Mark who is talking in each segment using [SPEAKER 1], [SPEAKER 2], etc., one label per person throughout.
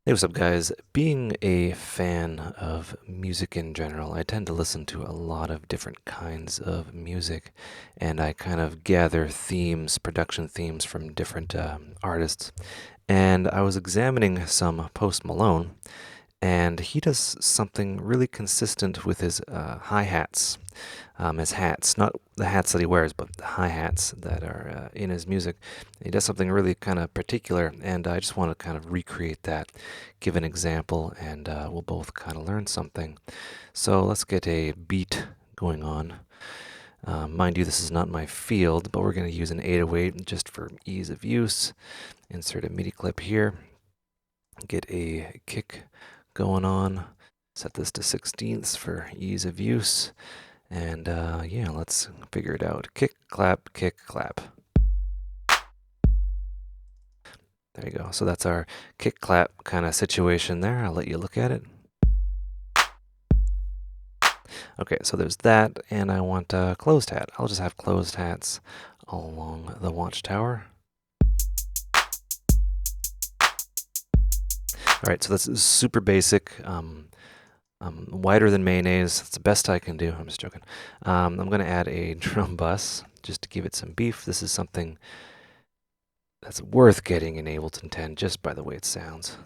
[SPEAKER 1] Hey, what's up, guys? Being a fan of music in general, I tend to listen to a lot of different kinds of music, and I kind of gather themes, production themes from different artists. And I was examining some Post Malone, and he does something really consistent with his hi-hats, his hats, not the hats that he wears, but the hi-hats that are in his music. He does something really kind of particular, and I just want to kind of recreate that, give an example, and we'll both kind of learn something. So let's get a beat going on. Mind you, this is not my field, but we're going to use an 808 just for ease of use. Insert a MIDI clip here, get a kick going on, set this to 16ths for ease of use, and yeah, let's figure it out. Kick, clap, kick, clap. There you go. So that's our kick, clap kind of situation there. I'll let you look at it. Okay, so there's that, and I want a closed hat. I'll just have closed hats all along the watchtower. All right, so that's super basic. Wider than mayonnaise. That's the best I can do. I'm just joking. I'm going to add a drum bus just to give it some beef. This is something that's worth getting in Ableton 10 just by the way it sounds.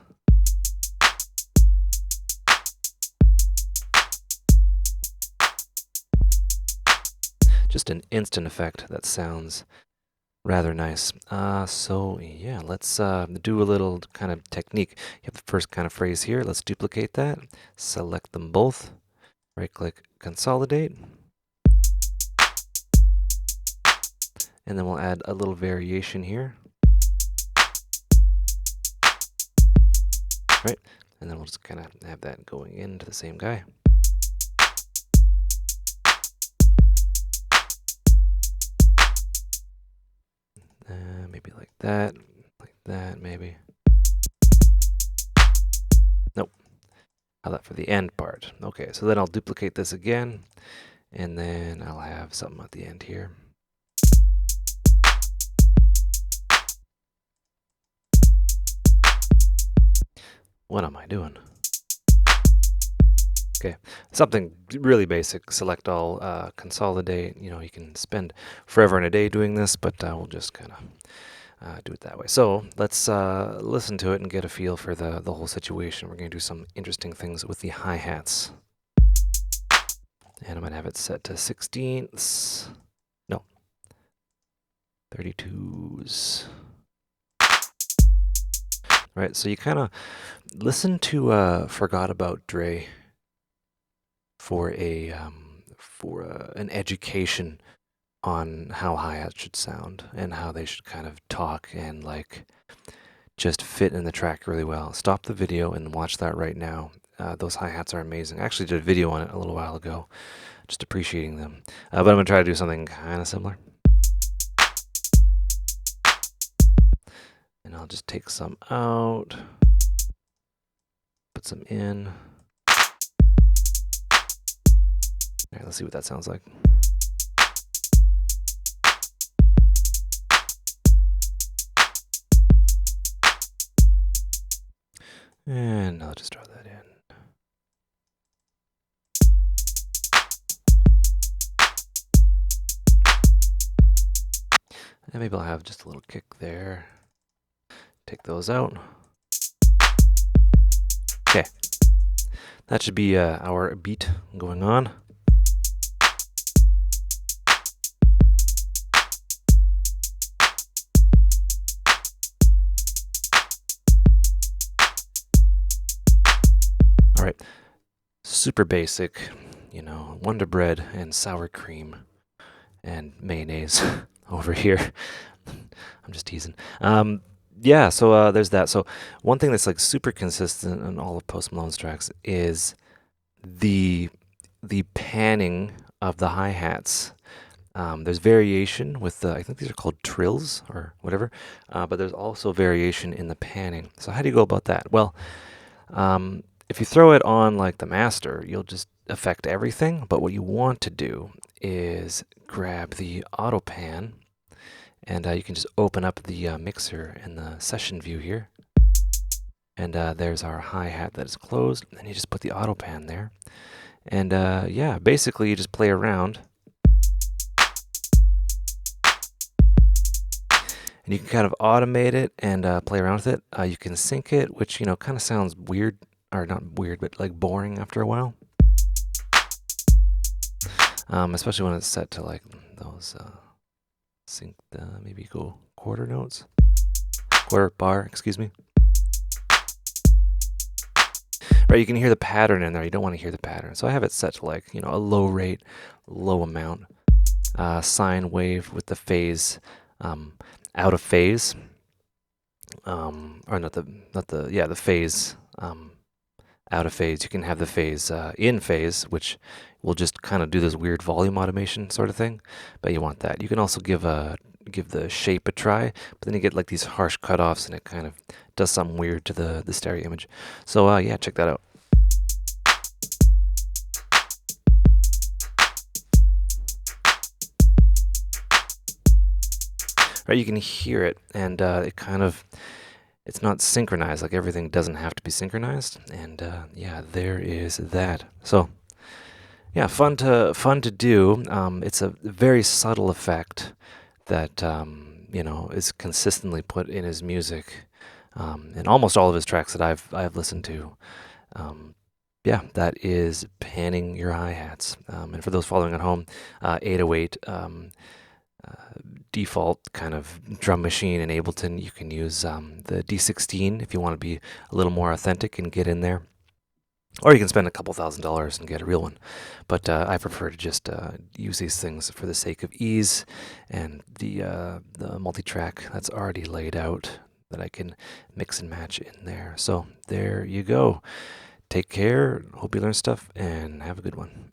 [SPEAKER 1] Just an instant effect that sounds rather nice. So yeah, let's do a little kind of technique. You have the first kind of phrase here. Let's duplicate that. Select them both. Right-click, consolidate. And then we'll add a little variation here. Right, and then we'll just kind of have that going into the same guy. Maybe like that, maybe. Nope. How about for the end part? Okay, so then I'll duplicate this again, and then I'll have something at the end here. What am I doing? Okay, something really basic. Select all, consolidate. You know, you can spend forever and a day doing this, but we'll just kind of do it that way. So let's listen to it and get a feel for the whole situation. We're going to do some interesting things with the hi-hats. And I'm going to have it set to 16ths. No, 32s. Right, so you kind of listen to Forgot About Dre for an education on how hi-hats should sound and how they should kind of talk and like just fit in the track really well. Stop the video and watch that right now. Those hi-hats are amazing. I actually did a video on it a little while ago, just appreciating them. But I'm going to try to do something kind of similar. And I'll just take some out, put some in. All right, let's see what that sounds like. And I'll just draw that in. And maybe I'll have just a little kick there. Take those out. Okay. That should be our beat going on. All right. Super basic, you know, Wonder Bread and sour cream and mayonnaise over here. I'm just teasing. Yeah, so there's that. So one thing that's like super consistent in all of Post Malone's tracks is the panning of the hi-hats. There's variation with the, I think these are called trills or whatever, but there's also variation in the panning. So how do you go about that? Well, if you throw it on like the master, you'll just affect everything. But what you want to do is grab the auto pan, and you can just open up the mixer in the session view here. And there's our hi-hat that is closed. And you just put the auto pan there. And yeah, basically you just play around. And you can kind of automate it and play around with it. You can sync it, which, kind of sounds weird, or not weird, but like boring after a while. Especially when it's set to like those sync, maybe go quarter notes, quarter bar, excuse me. Right, you can hear the pattern in there. You don't want to hear the pattern. So I have it set to like, a low rate, low amount. Sine wave with the phase out of phase. Or the phase out of phase. You can have the phase in phase, which will just kind of do this weird volume automation sort of thing. But you want that. You can also give the shape a try, but then you get like these harsh cutoffs, and it kind of does something weird to the stereo image. So yeah, check that out. Right, you can hear it, and it's not synchronized. Like everything doesn't have to be synchronized, and yeah, there is that. So yeah, fun to do. It's a very subtle effect that is consistently put in his music, in almost all of his tracks that I've listened to. Yeah, that is panning your hi-hats. And for those following at home, 808 default kind of drum machine in Ableton. You can use the D16 if you want to be a little more authentic and get in there. Or you can spend a couple $1,000s and get a real one. But I prefer to just use these things for the sake of ease and the multi-track that's already laid out that I can mix and match in there. So there you go. Take care. Hope you learn stuff and have a good one.